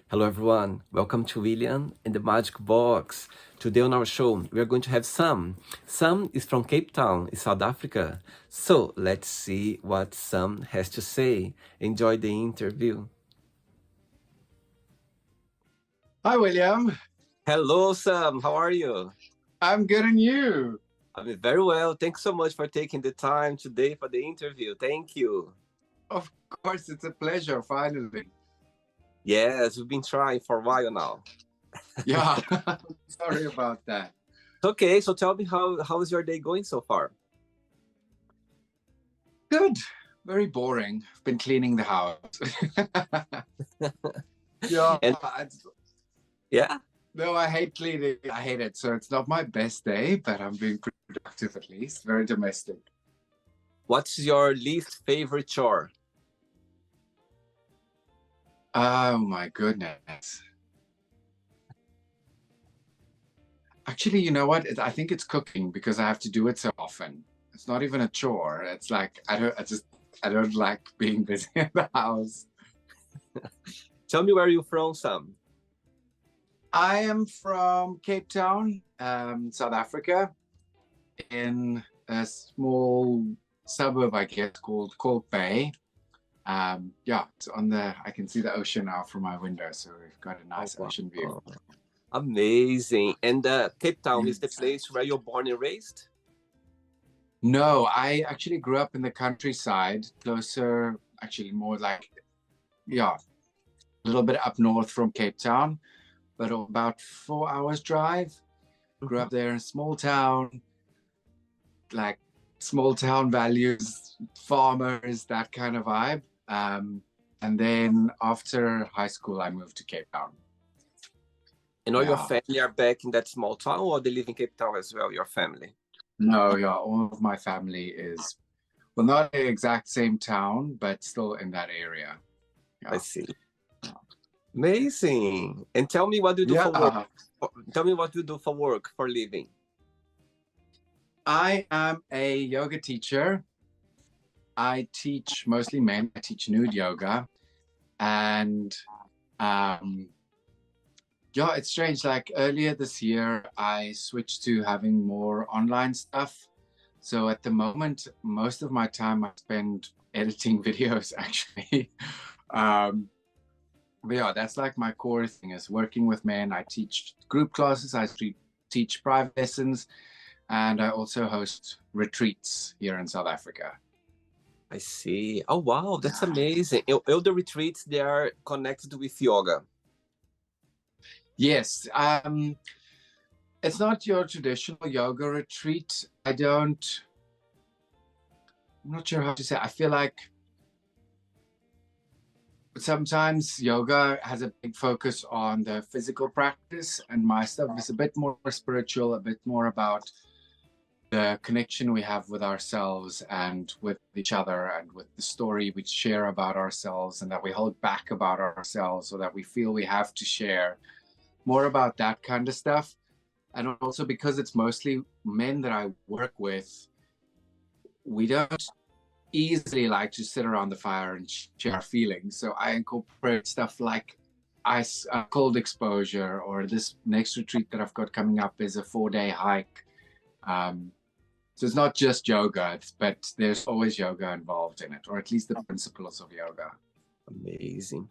Hello everyone, welcome to William and the Magic Box. Today on our show, we are going to have Sam. Sam is from Cape Town, in South Africa. So let's see what Sam has to say. Enjoy the interview. Hi, William. Hello Sam, how are you? I'm good, and you? I'm very well. Thanks so much for taking the time today for the interview. Thank you. Of course, it's a pleasure, finally. Yes, we've been trying for a while now. Yeah, sorry about that. Okay, so tell me how is your day going so far? Good. Very boring. I've been cleaning the house. Yeah, And yeah, no, I hate cleaning. I hate it. So it's not my best day, but I'm being productive at least. Very domestic. what's your least favorite chore? Oh my goodness. Actually, you know what? I think it's cooking because I have to do it so often. It's not even a chore. It's like I don't like being busy in the house. Tell me where you're from, Sam. I am from Cape Town, South Africa, in a small suburb, I guess, called Bay. Yeah, it's on the. I can see the ocean now from my window, so we've got a nice Wow. ocean view. Amazing. And Cape Town is the place where you're born and raised? No, I actually grew up in the countryside, closer, actually more like, yeah, a little bit up north from Cape Town, but about 4 hours drive. Grew up there in a small town, like small town values, farmers, that kind of vibe. And then after high school, I moved to Cape Town. And all your Yeah. family are back in that small town, or they live in Cape Town as well, your family? No, yeah, all of my family is, well, not the exact same town, but still in that area. I Yeah. see. Amazing. And tell me what you do for work. Yeah. Tell me what you do for work, for living. I am a yoga teacher. I teach mostly men. I teach nude yoga. And yeah, it's strange. Like earlier this year, I switched to having more online stuff. So at the moment, most of my time I spend editing videos, actually. But yeah, that's like my core thing is working with men. I teach group classes. I teach private lessons. And I also host retreats here in South Africa. I see. Oh, wow, that's amazing. All the retreats, they are connected with yoga. Yes. It's not your traditional yoga retreat. I'm not sure how to say. I feel like sometimes yoga has a big focus on the physical practice, and my stuff is a bit more spiritual, a bit more about the connection we have with ourselves and with each other and with the story we share about ourselves and that we hold back about ourselves or that we feel we have to share. More about that kind of stuff. And also because it's mostly men that I work with, we don't easily like to sit around the fire and share our feelings. So I incorporate stuff like ice, cold exposure, or this next retreat that I've got coming up is a 4-day hike. So it's not just yoga, but there's always yoga involved in it, or at least the principles of yoga. Amazing.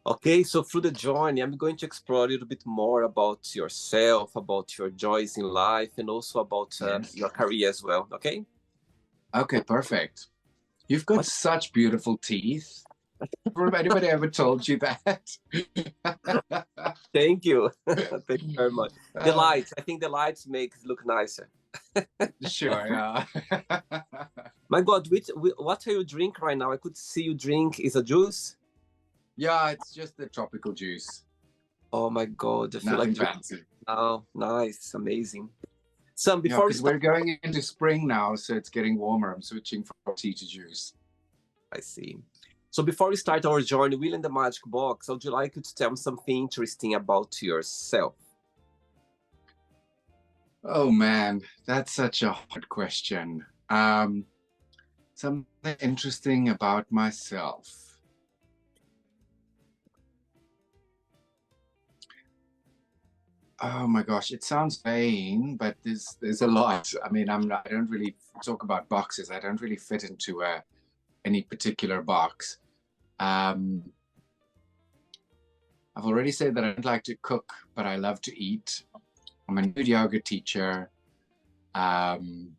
Okay, so through the journey, I'm going to explore a little bit more about yourself, about your joys in life, and also about your career as well, okay? Okay, perfect. You've got such beautiful teeth. Has anybody ever told you that? Thank you. Thank you very much. The lights, I think the lights make it look nicer. Sure, yeah. My God, what are you drinking right now? I could see you drink, is a juice? Yeah, it's just the tropical juice. Oh my God, I feel Nothing like fancy. Oh, nice, amazing. Sam, Yeah, before we because start, we're going into spring now, so it's getting warmer. I'm switching from tea to juice. I see. So before we start our journey, Will in the Magic Box, would you like to tell me something interesting about yourself? Oh man, that's such a hard question. Something interesting about myself. Oh my gosh, it sounds vain, but there's a lot. I mean, I don't really talk about boxes. I don't really fit into any particular box. Um, I've already said that I don't like to cook, but I love to eat. I'm a nude yoga teacher. Um,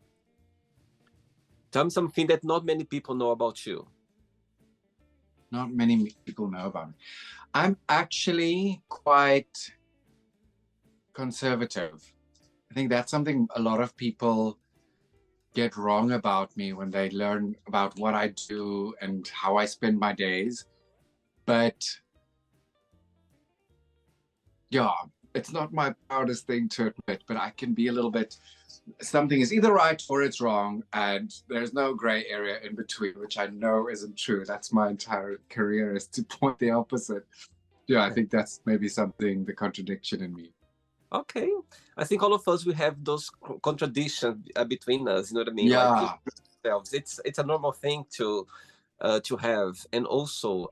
Tell me something that not many people know about you. Not many people know about me. I'm actually quite conservative. I think that's something a lot of people get wrong about me when they learn about what I do and how I spend my days. But yeah, it's not my proudest thing to admit, but I can be a little bit, something is either right or it's wrong, and there's no gray area in between, which I know isn't true. That's my entire career, is to point the opposite. Yeah, I think that's maybe something, the contradiction in me. Okay, I think all of us we have those contradictions between us. You know what I mean? Like Yeah, ourselves. It's a normal thing to have, and also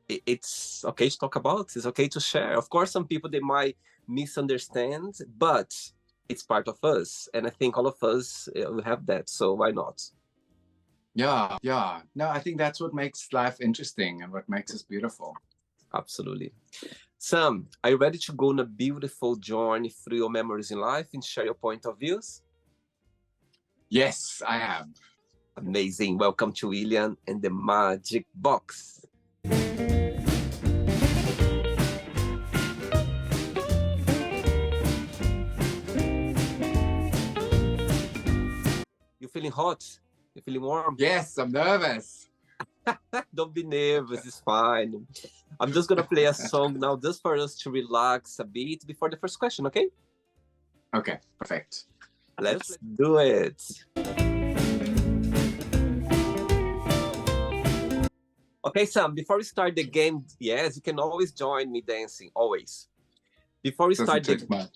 it's okay to talk about. It's okay to share. Of course, some people they might misunderstand, but it's part of us, and I think all of us we have that. So why not? yeah, yeah. No, I think that's what makes life interesting and what makes us beautiful. Absolutely. Sam, are you ready to go on a beautiful journey through your memories in life and share your point of views? Yes, I am. Amazing. Welcome to William and the Magic Box. You feeling hot? You feeling warm? Yes, I'm nervous. Don't be nervous, it's fine. I'm just gonna play a song now just for us to relax a bit before the first question, okay? Okay, perfect. Let's do it. Okay, Sam, before we start the game, yes, you can always join me dancing, always. Before we Doesn't start the take much.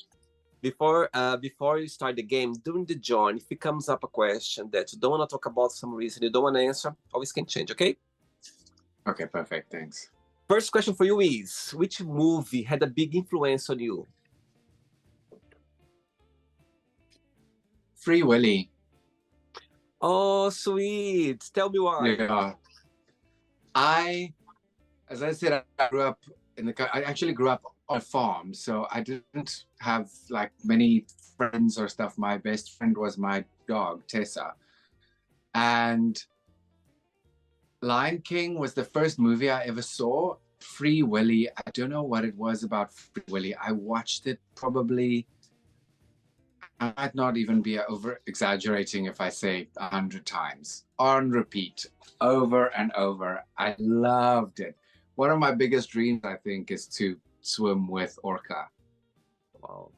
before you start the game, during the join, if it comes up a question that you don't want to talk about some reason, you don't want to answer, always can change, okay? Okay, perfect. Thanks. First question for you is, which movie had a big influence on you? Free Willy. Oh, sweet. Tell me why. Yeah. As I said, I grew up I actually grew up on a farm, so I didn't have like many friends or stuff. My best friend was my dog, Tessa. And Lion King was the first movie I ever saw. Free Willy, I don't know what it was about Free Willy. I watched it probably, I might not even be over exaggerating if I say 100 times on repeat, over and over. I loved it. One of my biggest dreams, I think, is to swim with orca. Wow.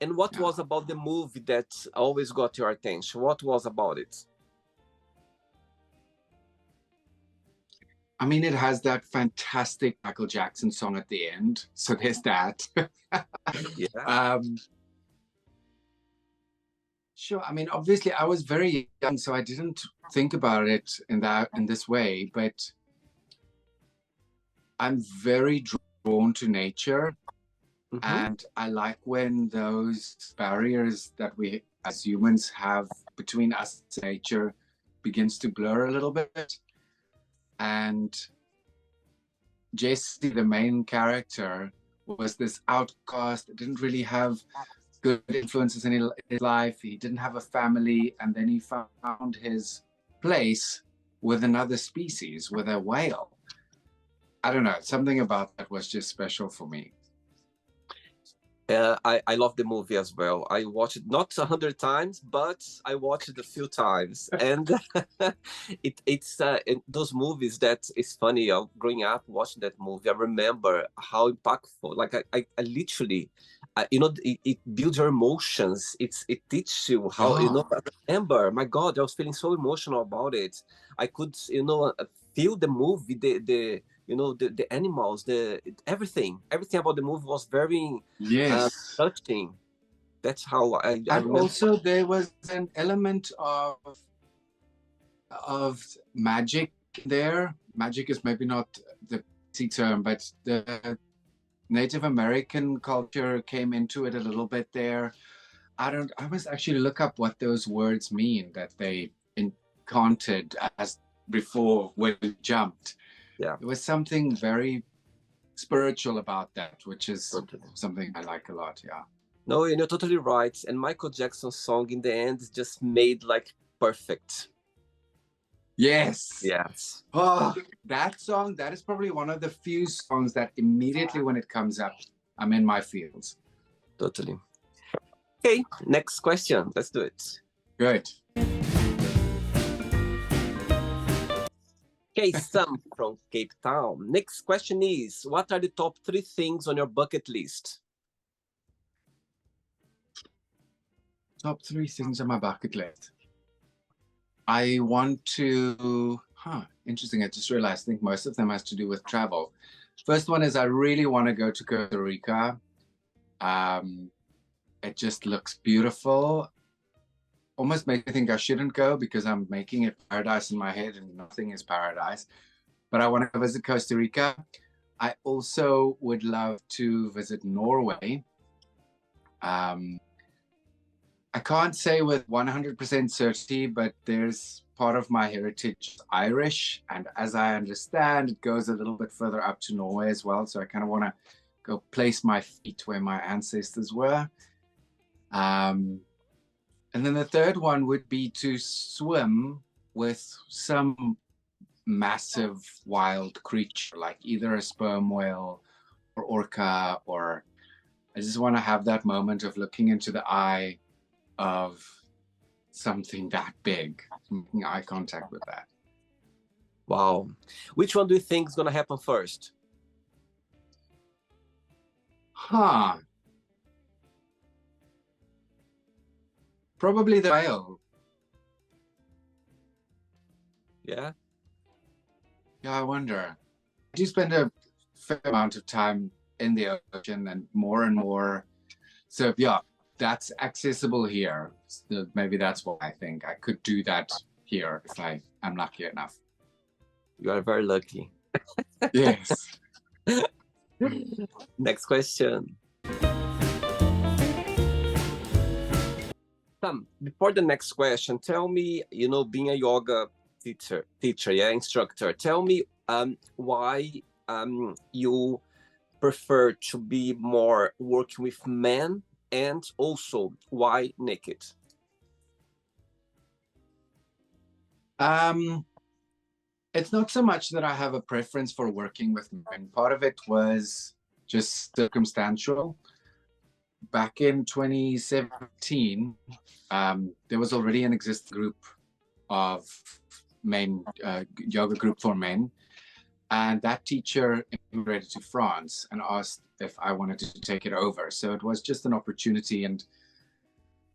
And what Yeah. was about the movie that always got your attention? What was about it? I mean, it has that fantastic Michael Jackson song at the end. So there's that. Yeah. Sure. I mean, obviously, I was very young, so I didn't think about it in this way. But I'm very drawn to nature, and I like when those barriers that we as humans have between us and nature begins to blur a little bit. And Jesse, the main character, was this outcast that didn't really have good influences in his life. He didn't have a family, and then he found his place with another species, with a whale. I don't know, something about that was just special for me. I love the movie as well. I watched it not 100 times, but I watched it a few times, and it's those movies that is funny. Growing up watching that movie, I remember how impactful. Like I literally, you know, it builds your emotions. It teaches you how you know. Yeah. I remember, my God, I was feeling so emotional about it. I could feel the movie, the the animals, the everything about the movie was very Yes. touching. That's how I And remember. also there was an element of magic there. Magic is maybe not the easy term, but Native American culture came into it a little bit there. I must actually look up what those words mean that they encountered as before when we jumped. Yeah, There was something very spiritual about that, which is totally. something I like a lot. Yeah. No, and you're totally right. And Michael Jackson's song in the end is just made like perfect. Yes. Yes. Oh, that song, that is probably one of the few songs that immediately when it comes up, I'm in my feels. Totally. Okay, next question. Let's do it. Good. Okay, Sam from Cape Town. Next question is, what are the top 3 things on your bucket list? Top 3 things on my bucket list. I want to, interesting. I just realized, I think most of them has to do with travel. First one is I really want to go to Costa Rica. It just looks beautiful. Almost makes me think I shouldn't go because I'm making it paradise in my head and nothing is paradise. But I want to visit Costa Rica. I also would love to visit Norway. I can't say with 100% certainty, but there's part of my heritage Irish. And as I understand, it goes a little bit further up to Norway as well. So I kind of want to go place my feet where my ancestors were. And then the third one would be to swim with some massive wild creature, like either a sperm whale or orca, or I just want to have that moment of looking into the eye of something that big, making eye contact with that. Wow. Which one do you think is going to happen first? Probably the whale. Yeah? Yeah, I wonder. I do spend a fair amount of time in the ocean and more. So yeah, that's accessible here. So maybe that's what I think. I could do that here if I'm lucky enough. You are very lucky. Yes. Next question. Sam, before the next question, tell me, being a yoga teacher, yeah, instructor, tell me why you prefer to be more working with men, and also why naked? It's not so much that I have a preference for working with men. Part of it was just circumstantial. Back in 2017, there was already an existing group of men, yoga group for men. And that teacher immigrated to France and asked if I wanted to take it over. So it was just an opportunity, and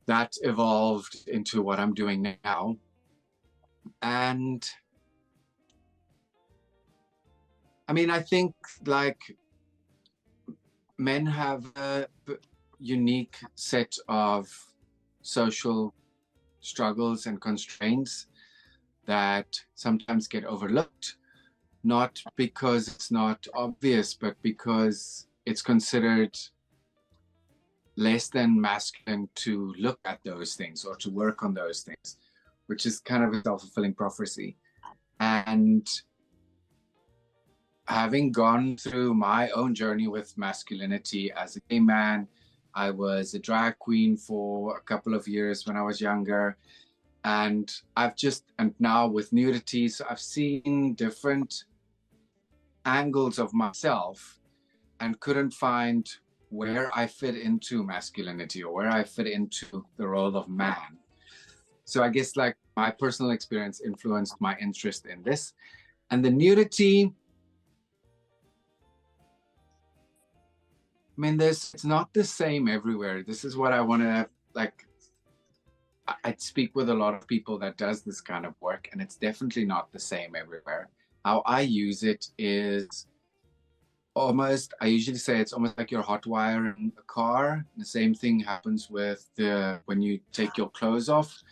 that evolved into what I'm doing now. And I mean, I think like men have a unique set of social struggles and constraints that sometimes get overlooked, not because it's not obvious, but because it's considered less than masculine to look at those things or to work on those things, which is kind of a self-fulfilling prophecy. And having gone through my own journey with masculinity as a gay man, I was a drag queen for a couple of years when I was younger. And and now with nudity, so I've seen different angles of myself and couldn't find where I fit into masculinity or where I fit into the role of man. So I guess like my personal experience influenced my interest in this. And the nudity, I mean, it's not the same everywhere. This is what I want to like. I speak with a lot of people that does this kind of work, and it's definitely not the same everywhere. How I use it is almost, I usually say it's almost like you're hot wiring a car. The same thing happens with when you take your clothes off.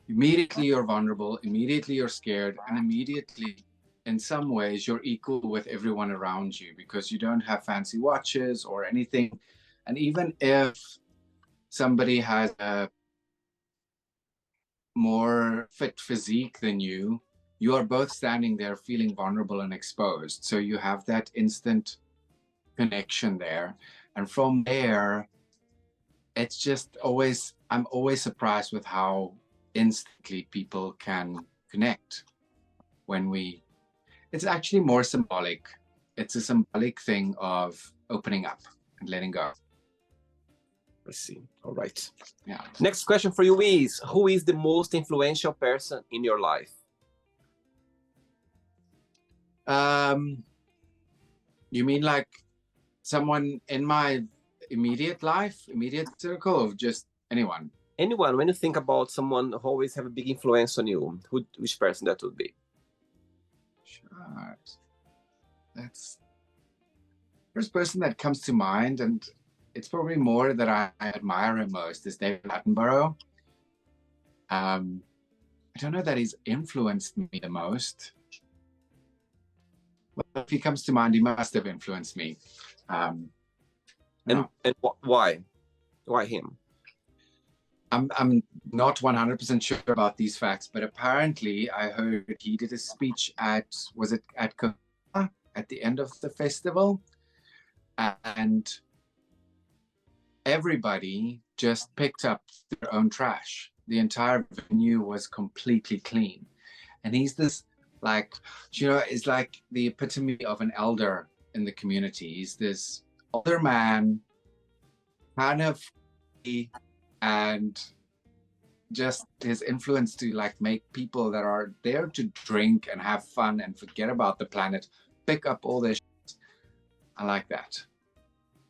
Immediately you're vulnerable, immediately you're scared, and immediately in some ways you're equal with everyone around you because you don't have fancy watches or anything. And even if somebody has a more fit physique than you, you are both standing there feeling vulnerable and exposed. So you have that instant connection there. And from there, it's just always, I'm always surprised with how instantly people can connect when we, it's actually more symbolic. It's a symbolic thing of opening up and letting go. I see. All right. Yeah. Next question for you is, who is the most influential person in your life? You mean like someone in my immediate life, immediate circle, or just anyone? Anyone, when you think about someone who always have a big influence on you, which person that would be? Sure. That's first person that comes to mind, and it's probably more that I admire him most is David Attenborough. I don't know that he's influenced me the most. Well, if he comes to mind, he must have influenced me. And why? Why him? I'm not 100% sure about these facts, but apparently I heard he did a speech at, was it at Coachella at the end of the festival? And everybody just picked up their own trash. The entire venue was completely clean. And he's this, like, you know, is like the epitome of an elder in the community. He's this older man, kind of, and just his influence to like make people that are there to drink and have fun and forget about the planet pick up all their shit. I like that.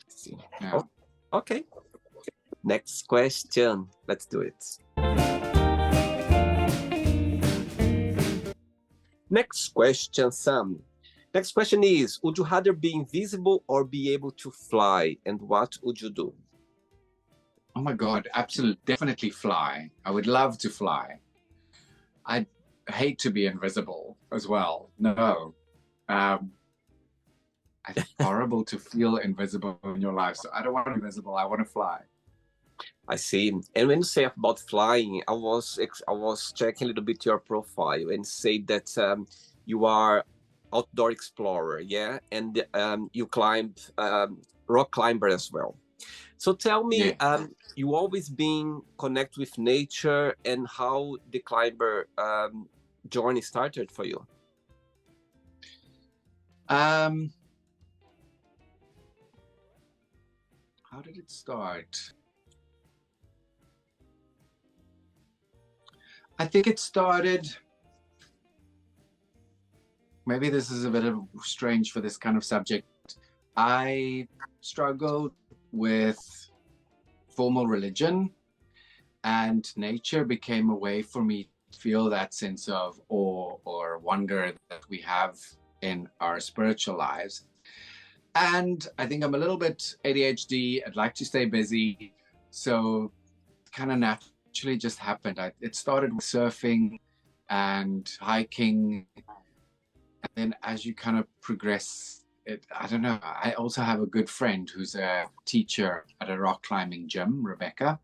See. Yeah. Okay. Next question. Let's do it. Next question, Sam. Next question is, would you rather be invisible or be able to fly? And what would you do? Oh my God, absolutely, definitely fly. I would love to fly. I'd hate to be invisible as well. No. It's horrible to feel invisible in your life. So I don't want to be invisible. I want to fly. I see. And when you say about flying, I was checking a little bit your profile and say that you are outdoor explorer, yeah, and you climb rock climber as well. So tell me, Yeah. you always been connect with nature, and how the climber journey started for you? How did it start? I think it started, maybe this is a bit of strange for this kind of subject. I struggled with formal religion, and nature became a way for me to feel that sense of awe or wonder that we have in our spiritual lives. And I think I'm a little bit ADHD. I'd like to stay busy. So kind of naturally just happened. It started with surfing and hiking. And then as you kind of progress, I don't know. I also have a good friend who's a teacher at a rock climbing gym, Rebecca.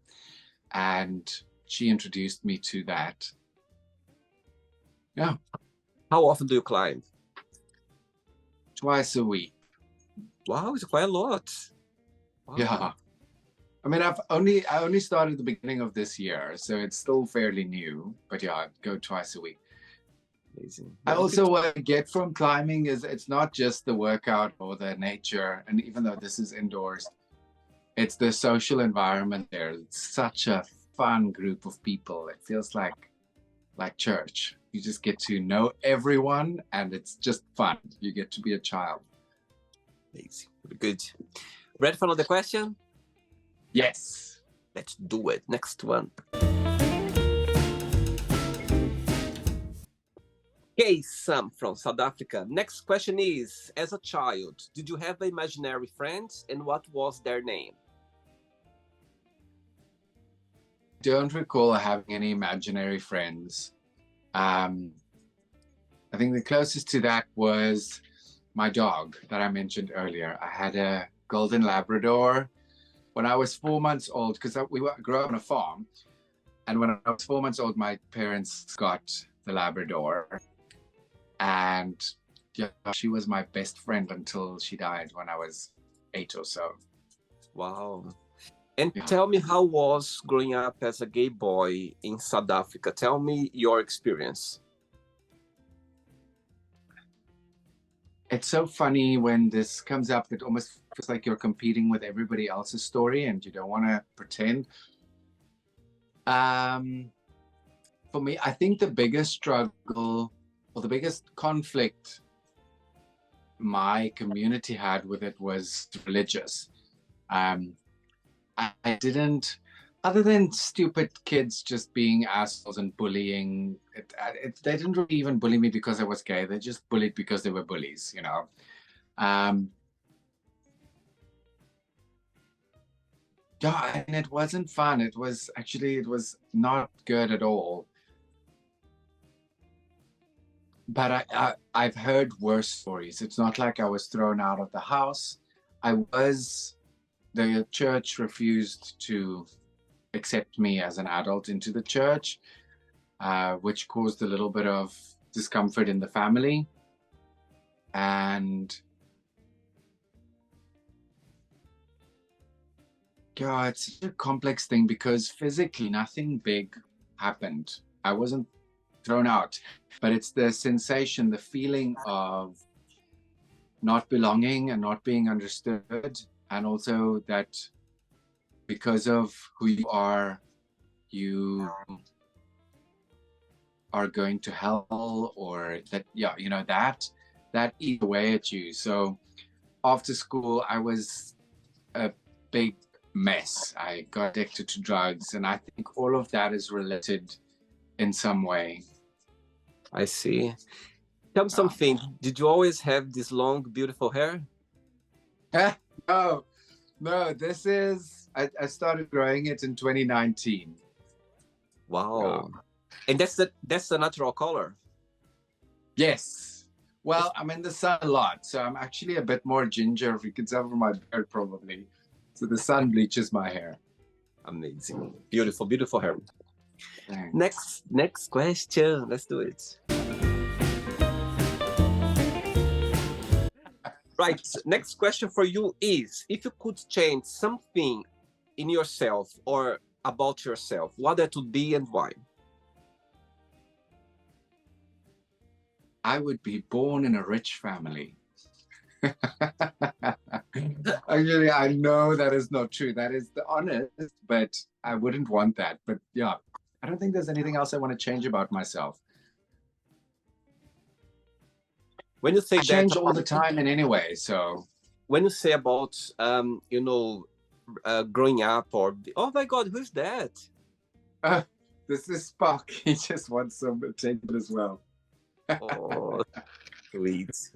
And she introduced me to that. Yeah. How often do you climb? Twice a week. Wow, it's quite a lot. Wow. Yeah. I mean, I only started at the beginning of this year, so it's still fairly new. But yeah, I go twice a week. Amazing. I also, what I get from climbing is it's not just the workout or the nature, and even though this is indoors, it's the social environment there. It's such a fun group of people. It feels like church. You just get to know everyone, and it's just fun. You get to be a child. Amazing. Good. Ready for another question? Yes. Let's do it. Next one. Okay, Sam from South Africa. Next question is, as a child, did you have imaginary friends, and what was their name? Don't recall having any imaginary friends. I think the closest to that was my dog that I mentioned earlier. I had a golden Labrador when I was 4 months old, because grew up on a farm. And when I was 4 months old, my parents got the Labrador. And yeah, she was my best friend until she died when I was 8 or so. Wow. And Yeah. tell me, how was growing up as a gay boy in South Africa? Tell me your experience. It's so funny when this comes up. It almost feels like you're competing with everybody else's story and you don't want to pretend. For me, I think the biggest struggle or the biggest conflict my community had with it was religious. I didn't, other than stupid kids just being assholes and bullying, they didn't really even bully me because I was gay. They just bullied because they were bullies, you know. Yeah, and it wasn't fun. It was not good at all. But I've heard worse stories. It's not like I was thrown out of the house. The church refused to accept me as an adult into the church, which caused a little bit of discomfort in the family. And yeah, it's a complex thing because physically nothing big happened. I wasn't thrown out, but it's the sensation, the feeling of not belonging and not being understood, and also that because of who you are going to hell, or that, yeah, you know, that eats away at you. So after school, I was a big mess. I got addicted to drugs, and I think all of that is related in some way. I see. Tell me something. Did you always have this long, beautiful hair? No, this is, I started growing it in 2019. Wow. And that's the natural color? Yes. Well, I'm in the sun a lot, so I'm actually a bit more ginger, if you can tell from my beard, probably. So the sun bleaches my hair. Amazing. Beautiful, beautiful hair. Thanks. Next question. Let's do it. Right. Next question for you is, if you could change something in yourself or about yourself, what that would be and why? I would be born in a rich family. Actually, I know that is not true. That is the honest, but I wouldn't want that. But yeah, I don't think there's anything else I want to change about myself. When you say I change all the time in any way, so. When you say about, growing up, or, oh my God, who's that? This is Spock. He just wants some attention as well. Oh, sweet.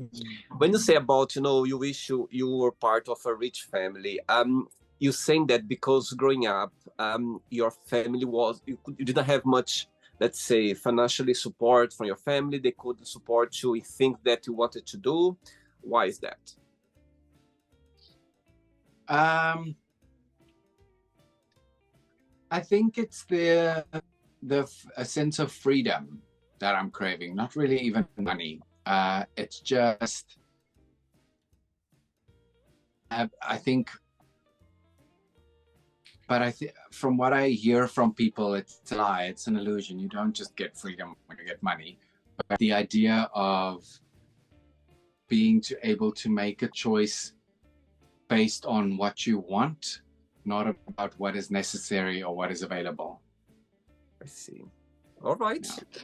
When you say about, you wish you were part of a rich family, you're saying that because growing up, your family you didn't have much, let's say, financially support from your family. They couldn't support you in things that you wanted to do. Why is that? I think it's a sense of freedom that I'm craving, not really even money. It's just, I think, but from what I hear from people, it's a lie, it's an illusion. You don't just get freedom when you get money. But the idea of being able to make a choice based on what you want, not about what is necessary or what is available. I see. All right. Yeah.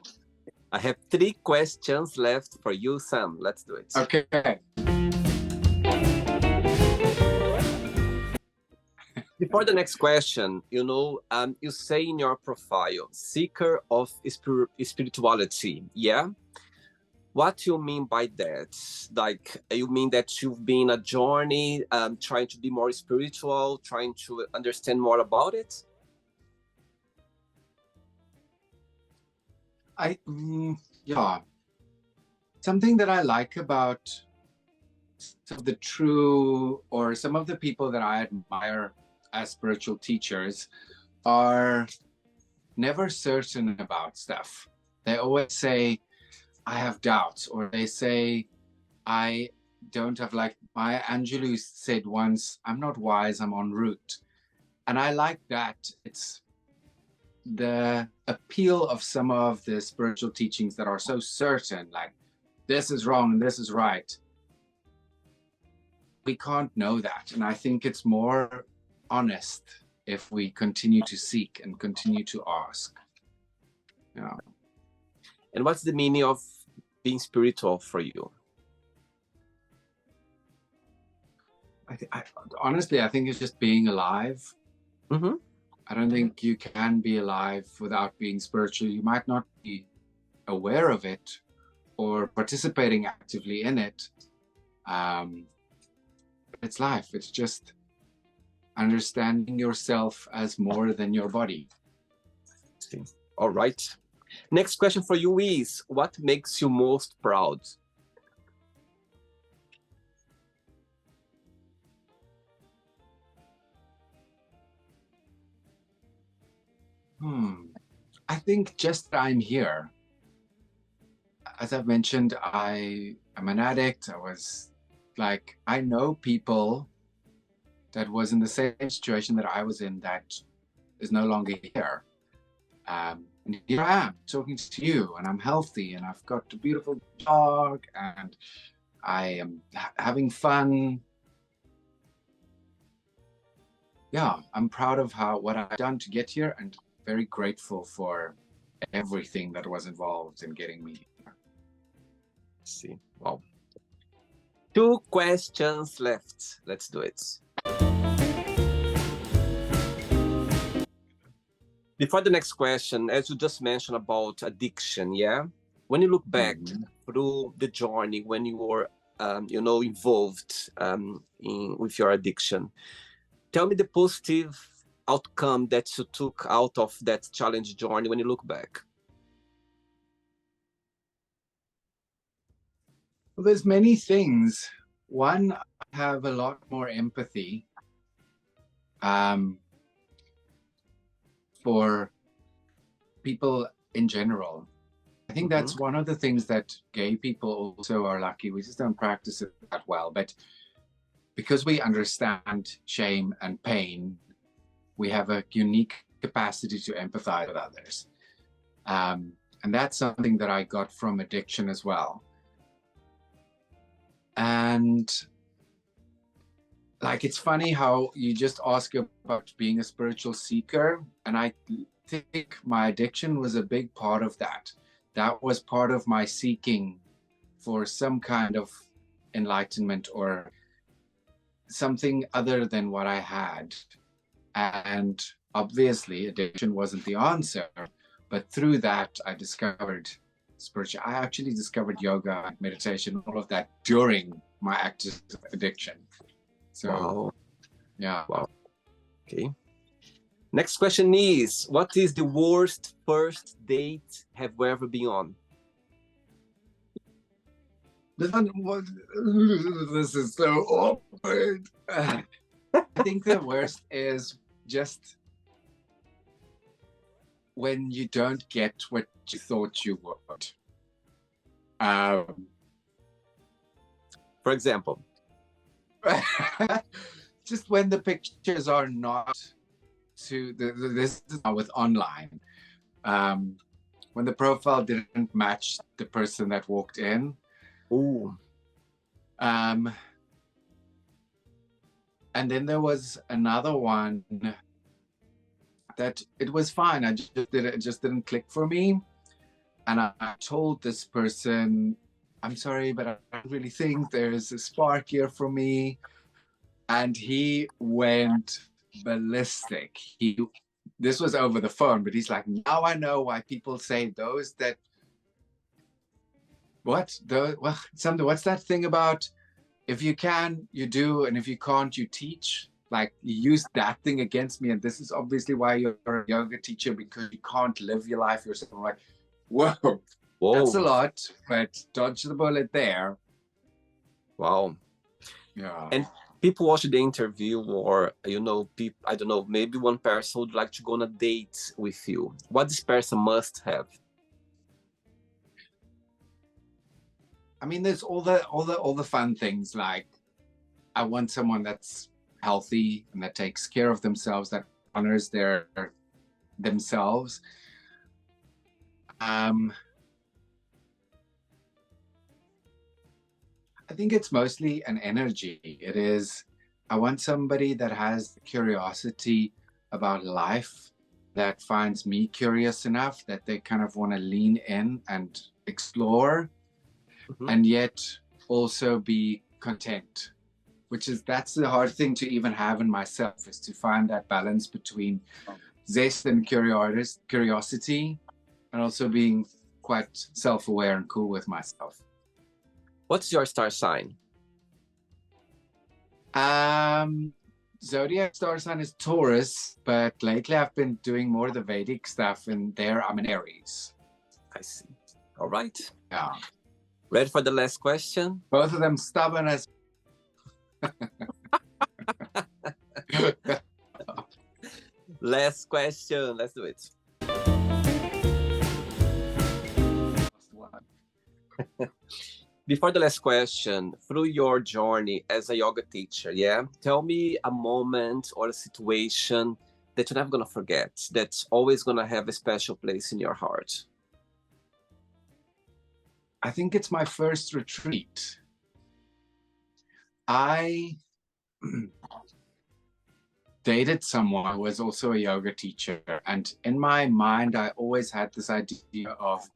I have 3 questions left for you, Sam. Let's do it. Okay. Before the next question, you say in your profile, seeker of spirituality, yeah? What you mean by that? Like, you mean that you've been a journey, trying to be more spiritual, trying to understand more about it? Yeah. something that I like about some of the true, or some of the people that I admire as spiritual teachers, are never certain about stuff. They always say, I have doubts, or they say, I don't have, like Maya Angelou said once, I'm not wise, I'm en route. And I like that. It's the appeal of some of the spiritual teachings that are so certain, like this is wrong and this is right. We can't know that. And I think it's more honest if we continue to seek and continue to ask. Yeah. And what's the meaning of being spiritual for you? Honestly, I think it's just being alive. Mm-hmm. I don't think you can be alive without being spiritual. You might not be aware of it or participating actively in it. It's life. It's just understanding yourself as more than your body. All right. Next question for you is, what makes you most proud? I think just that I'm here. As I've mentioned, I am an addict. I know people that was in the same situation that I was in that is no longer here. And here I am talking to you, and I'm healthy, and I've got a beautiful dog, and I am having fun. Yeah, I'm proud of what I've done to get here, and very grateful for everything that was involved in getting me here. See, wow. 2 questions left. Let's do it. Before the next question, as you just mentioned about addiction, yeah? When you look back through the journey, when you were, involved with your addiction, tell me the positive outcome that you took out of that challenge journey when you look back. Well, there's many things. One, I have a lot more empathy for people in general. I think that's one of the things that gay people also are lucky. We just don't practice it that well, but because we understand shame and pain, we have a unique capacity to empathize with others. And that's something that I got from addiction as well. And it's funny how you just ask about being a spiritual seeker. And I think my addiction was a big part of that. That was part of my seeking for some kind of enlightenment or something other than what I had. And obviously addiction wasn't the answer, but through that I discovered spiritual. I actually discovered yoga, meditation, all of that during my active addiction. So wow. Yeah. Wow. Okay. Next question is, what is the worst first date have you ever been on? This is so awkward. I think the worst is just when you don't get what you thought you would. For example? Just when the pictures are not this is not with online. When the profile didn't match the person that walked in. Ooh. And then there was another one that it was fine. It just didn't click for me. And I told this person, I'm sorry, but I don't really think there's a spark here for me. And he went ballistic. This was over the phone, but he's like, now I know why people say those that what's that thing about if you can, you do, and if you can't, you teach. Like, you used that thing against me, and this is obviously why you're a yoga teacher, because you can't live your life yourself. I'm like, whoa, That's a Whoa. lot, but dodge the bullet there. Wow. Yeah. And people watch the interview, or people, I don't know, maybe one person would like to go on a date with you. What this person must have? I mean, there's all the fun things, like I want someone that's healthy and that takes care of themselves, that honors themselves. I think it's mostly an energy. It is, I want somebody that has curiosity about life, that finds me curious enough that they kind of want to lean in and explore, and yet also be content, that's the hard thing to even have in myself, is to find that balance between zest and curiosity, and also being quite self-aware and cool with myself. What's your star sign? Zodiac star sign is Taurus, but lately I've been doing more of the Vedic stuff, and there I'm an Aries. I see. All right. Yeah. Ready for the last question? Both of them stubborn as. Last question. Let's do it. Before the last question, through your journey as a yoga teacher, yeah, tell me a moment or a situation that you're never gonna forget, that's always gonna have a special place in your heart. I think it's my first retreat. I dated someone who was also a yoga teacher, and in my mind I always had this idea of,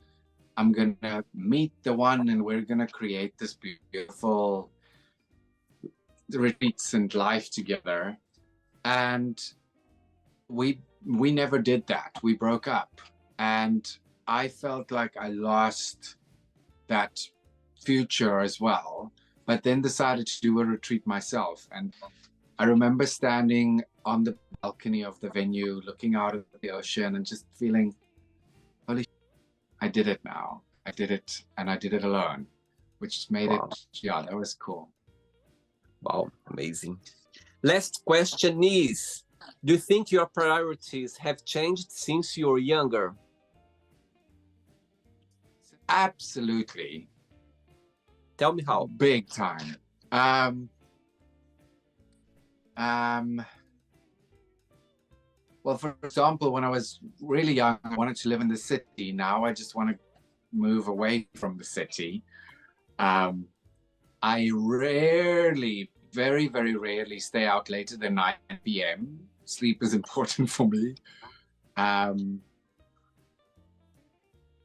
I'm gonna meet the one and we're gonna create this beautiful retreats and life together. And we never did that. We broke up, and I felt like I lost that future as well, but then decided to do a retreat myself. And I remember standing on the balcony of the venue, looking out at the ocean and just feeling, holy shit, I did it now. I did it, and I did it alone, which made it, yeah, that was cool. Wow, amazing. Last question is, do you think your priorities have changed since you were younger? Absolutely. Tell me how. Big time. Well, for example, when I was really young, I wanted to live in the city. Now I just want to move away from the city. I rarely, very, very rarely stay out later than 9 p.m. Sleep is important for me.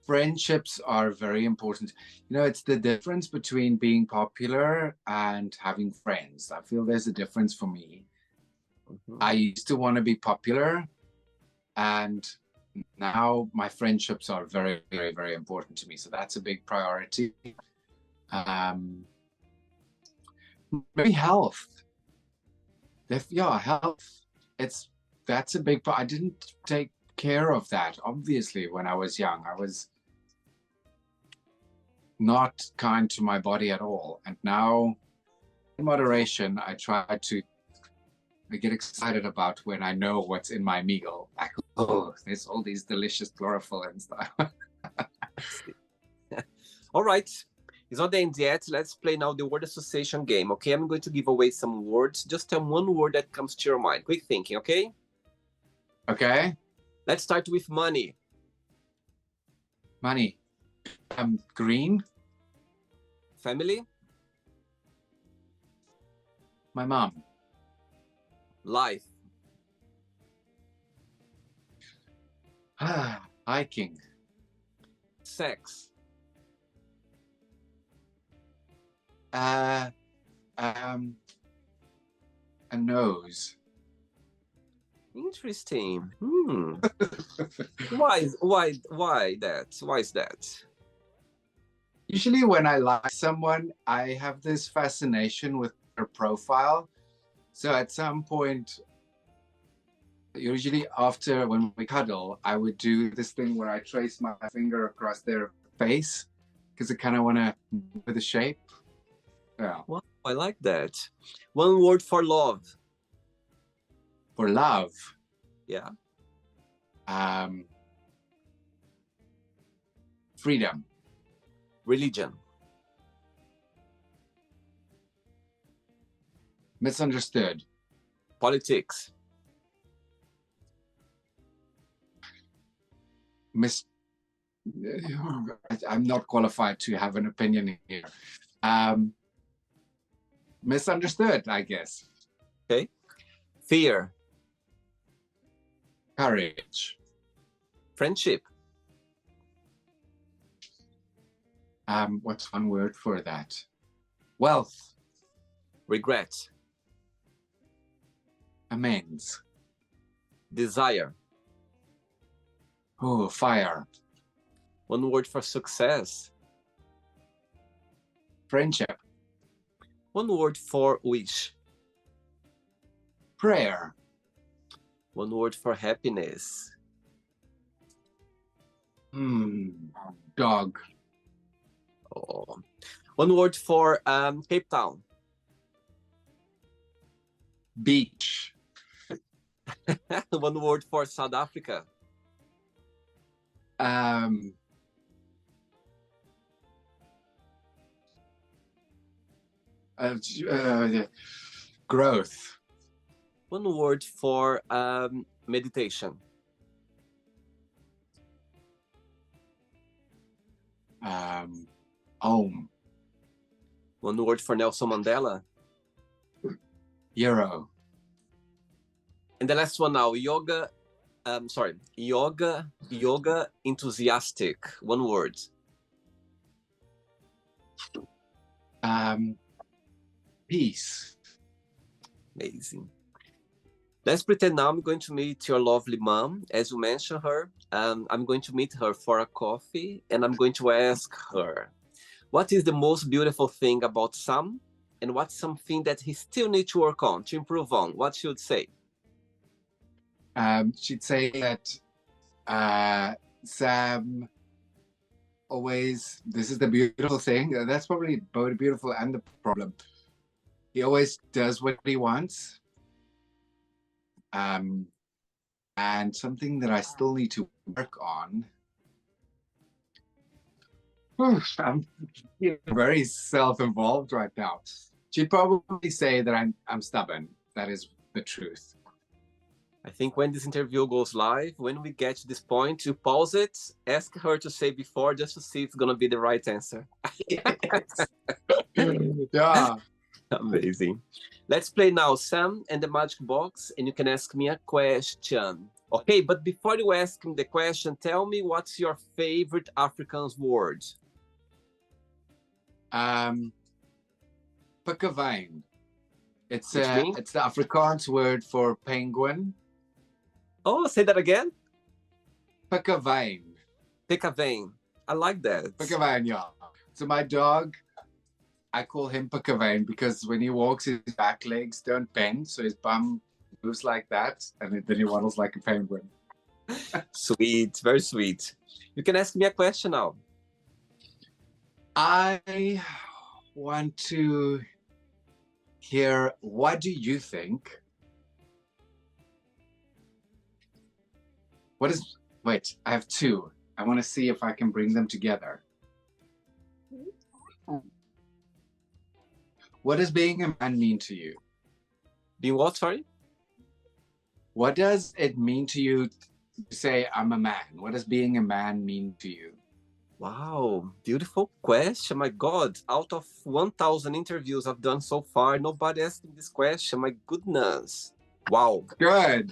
Friendships are very important. You know, it's the difference between being popular and having friends. I feel there's a difference for me. I used to want to be popular, and now my friendships are very, very, very important to me. So that's a big priority. Maybe health. Yeah, health. That's a big part. I didn't take care of that, obviously, when I was young. I was not kind to my body at all. And now, in moderation, I try to get excited about when I know what's in my meal. Like, oh, there's all these delicious chlorophyll and stuff. All right. It's not the end yet. Let's play now the word association game, okay? I'm going to give away some words. Just tell one word that comes to your mind. Quick thinking, okay? Okay. Let's start with money. Money. Green. Family. My mom. Life. Hiking. Sex. A nose. Interesting. Why that? Why is that? Usually when I like someone, I have this fascination with their profile. So at some point, usually after when we cuddle, I would do this thing where I trace my finger across their face because I kind of want to with the shape. Yeah. Wow, I like that. One word for love. For love, Yeah. Freedom. Religion. Misunderstood. Politics. I'm not qualified to have an opinion here. Misunderstood, I guess. Okay. Fear. Courage. Friendship. What's one word for that? Wealth. Regret. Amends. Desire. Oh, fire. One word for success. Friendship. One word for wish. Prayer. One word for happiness. Dog. Oh. One word for Cape Town. Beach. One word for South Africa. Growth. One word for meditation. Home. One word for Nelson Mandela. Euro. And the last one now, yoga enthusiastic. One word. Peace. Amazing. Let's pretend now I'm going to meet your lovely mom. As you mentioned her, I'm going to meet her for a coffee, and I'm going to ask her, what is the most beautiful thing about Sam, and what's something that he still needs to work on, to improve on? What should say? She'd say that Sam always, this is the beautiful thing, that's probably both beautiful and the problem. He always does what he wants. And something that I still need to work on. I'm very self-involved right now. She'd probably say that I'm stubborn. That is the truth. I think when this interview goes live, when we get to this point, you pause it, ask her to say before, just to see if it's going to be the right answer. Yeah. Amazing. Let's play now, Sam and the Magic Box, and you can ask me a question. Okay, but before you ask me the question, tell me what's your favorite Afrikaans word? Pikkewyn. It's the Afrikaans word for penguin. Oh, say that again. Pikkewyn. Pikkewyn. I like that. Pikkewyn, yeah. So my dog, I call him Pikkewyn because when he walks, his back legs don't bend, so his bum moves like that, and then he waddles like a penguin. Sweet, very sweet. You can ask me a question now. I want to hear, what do you think? Wait, I have two. I want to see if I can bring them together. What does being a man mean to you? Being what, sorry? What does it mean to you to say, I'm a man? What does being a man mean to you? Wow, beautiful question. My God, out of 1,000 interviews I've done so far, nobody asked me this question. My goodness. Wow. Good.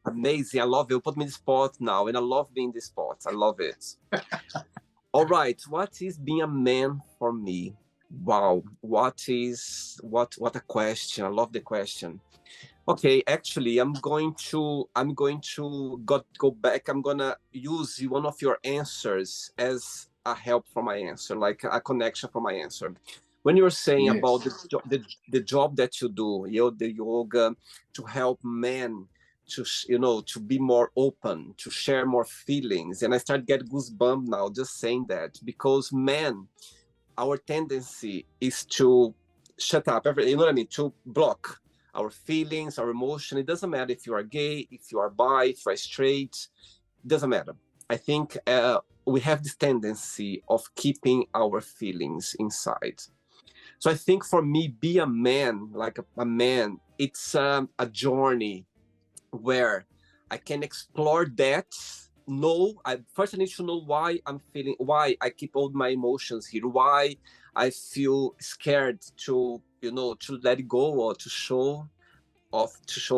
Amazing. I love it. You put me in the spot now, and I love being in the spot. I love it. All right. What is being a man for me? Wow. What a question. I love the question. Okay, actually, I'm going to go back. I'm gonna use one of your answers as a help for my answer, like a connection for my answer. When you're saying about the job that you do, the yoga to help men to be more open, to share more feelings. And I start get goosebumps now just saying that, because men, our tendency is to shut up you know what I mean, to block our feelings, our emotion. It doesn't matter if you are gay, if you are bi, if you are straight, it doesn't matter. I think we have this tendency of keeping our feelings inside. So I think for me, be a man, like a man, it's a journey where I can explore that. Know, first I need to know why I'm feeling, why I keep all my emotions here, why I feel scared to, to let it go or to show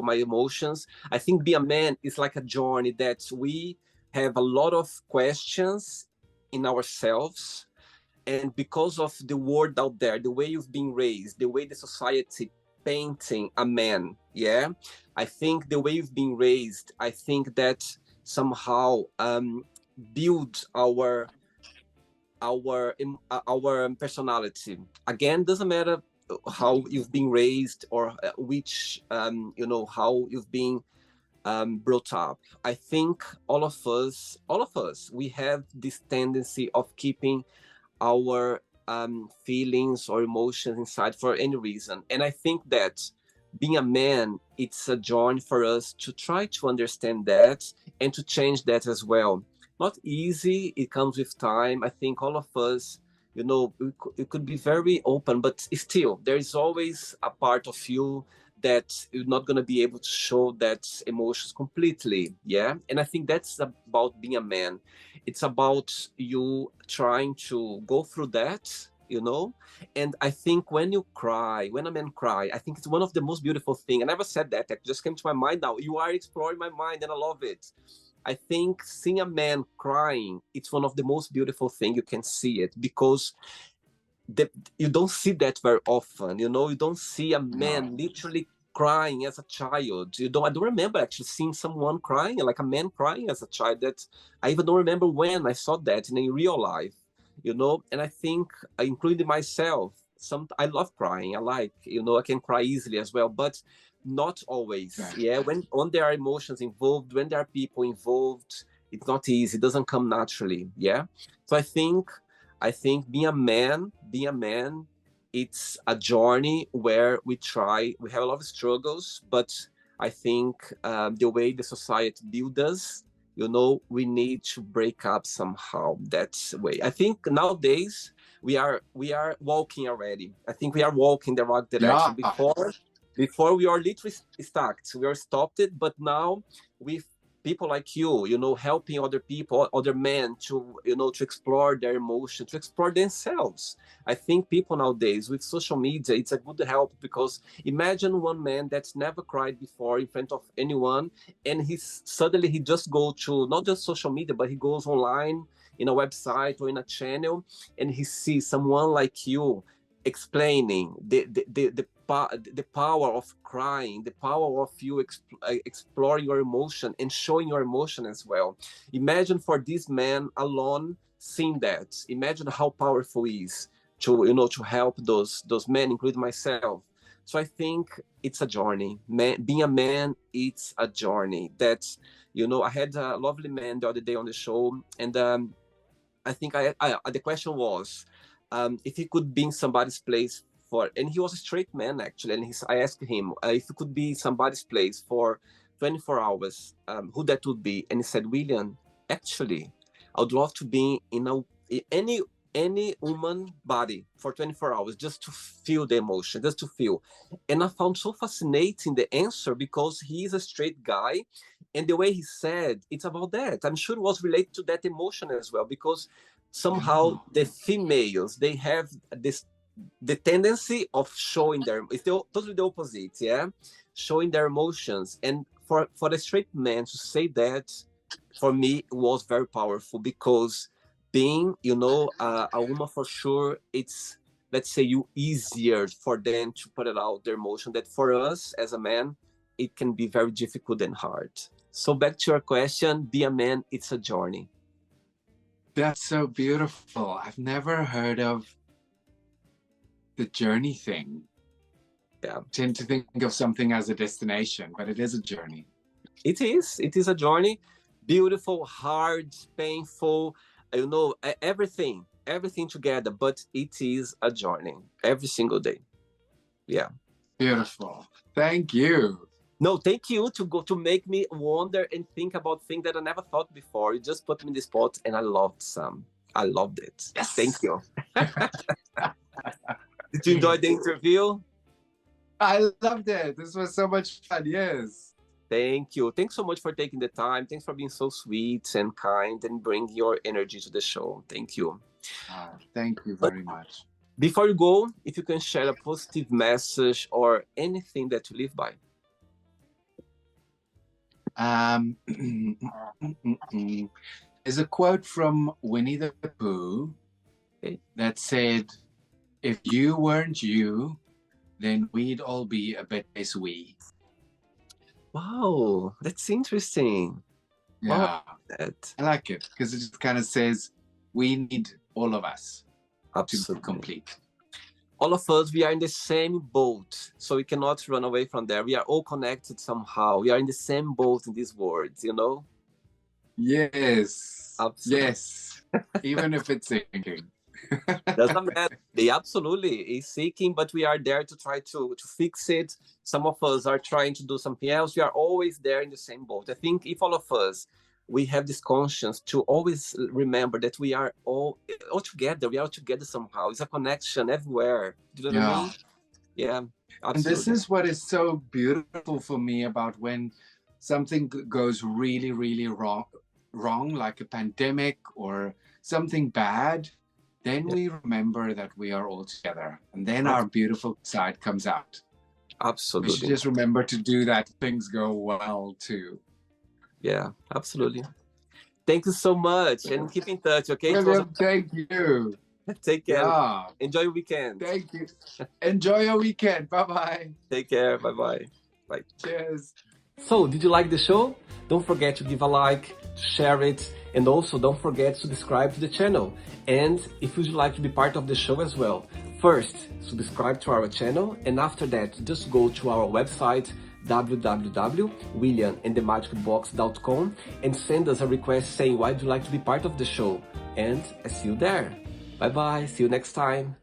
my emotions. I think be a man is like a journey that we have a lot of questions in ourselves, and because of the world out there, the way you've been raised, the way the society painting a man, yeah, I think the way you've been raised, I think that somehow build our personality. Again, doesn't matter how you've been raised or which how you've been brought up. I think all of us, we have this tendency of keeping our feelings or emotions inside for any reason. And I think that being a man, it's a journey for us to try to understand that and to change that as well. Not easy, it comes with time. I think all of us, it could be very open, but still, there is always a part of you that you're not going to be able to show that emotions completely. Yeah. And I think that's about being a man. It's about you trying to go through that. And I think when you cry, when a man cry, I think it's one of the most beautiful thing. I never said that. It just came to my mind now. You are exploring my mind, and I love it. I think seeing a man crying, it's one of the most beautiful thing. You can see it because the, you don't see that very often. You don't see a man literally crying as a child. I don't remember actually seeing someone crying, like a man crying as a child. That I even don't remember when I saw that in a real life. And I think, including myself, I love crying. I can cry easily as well, but not always. Yeah, when there are emotions involved, when there are people involved, it's not easy. It doesn't come naturally. Yeah. So I think being a man, it's a journey where we have a lot of struggles, but I think the way the society builds us, we need to break up somehow that way. I think nowadays we are walking already. I think we are walking the right direction. Before we are literally stuck. We are stopped it, but now with people like you, helping other people, other men to explore their emotions, to explore themselves. I think people nowadays with social media, it's a good help, because imagine one man that's never cried before in front of anyone, and suddenly he just go to not just social media, but he goes online in a website or in a channel, and he sees someone like you explaining the power of crying, the power of you exploring your emotion and showing your emotion as well. Imagine for this man alone seeing that. Imagine how powerful it is to help those men, including myself. So I think it's a journey. Being a man, it's a journey. I had a lovely man the other day on the show, and I think the question was if he could be in somebody's place and he was a straight man actually, and I asked him if he could be in somebody's place for 24 hours, who that would be, and he said, William, actually, I would love to be in any woman body for 24 hours, just to feel the emotion, just to feel. And I found so fascinating the answer, because he is a straight guy, and the way he said it's about that, I'm sure it was related to that emotion as well, because somehow the females, they have the tendency of showing it's totally the opposite, yeah, showing their emotions. And for the straight man to say that, for me, it was very powerful, because being a woman, for sure, it's, let's say, easier for them to put it out, their emotion, that for us as a man, it can be very difficult and hard. So back to your question, be a man, it's a journey. That's so beautiful. I've never heard of the journey thing. Yeah. I tend to think of something as a destination, but it is a journey. It is a journey, beautiful, hard, painful, everything together, but it is a journey every single day. Yeah. Beautiful. Thank you. No, thank you to make me wonder and think about things that I never thought before. You just put me in the spot and I loved some. I loved it. Yes. Thank you. Did you enjoy the interview? I loved it. This was so much fun. Yes. Thank you. Thanks so much for taking the time. Thanks for being so sweet and kind and bring your energy to the show. Thank you. Thank you very much. Before you go, if you can share a positive message or anything that you live by. There's a quote from Winnie the Pooh that said, "If you weren't you, then we'd all be a bit less we." Wow, that's interesting. Yeah, wow, I like it because it just kind of says we need all of us Absolutely. to be complete. All of us, we are in the same boat, so we cannot run away from there. We are all connected somehow. We are in the same boat in these words, you know? Yes. Absolutely. Yes. Even if it's sinking. Doesn't matter. They absolutely is seeking, but we are there to try to fix it. Some of us are trying to do something else. We are always there in the same boat. I think if all of us, we have this conscience to always remember that we are all together. We are all together somehow. It's a connection everywhere. Do you know what I mean? Yeah, absolutely. And this is what is so beautiful for me about when something goes really, really wrong, like a pandemic or something bad, then we remember that we are all together. And then our beautiful side comes out. Absolutely. We should just remember to do that. Things go well too. Yeah, absolutely. Thank you so much and keep in touch, okay? William, thank you. Take care. Yeah. Enjoy your weekend. Thank you. Enjoy your weekend. Bye-bye. Take care. Bye-bye. Bye. Cheers. So, did you like the show? Don't forget to give a like, share it, and also don't forget to subscribe to the channel. And if you'd like to be part of the show as well, first, subscribe to our channel, and after that, just go to our website, www.williamandthemagicbox.com, and send us a request saying why would you like to be part of the show. And I see you there. Bye-bye. See you next time.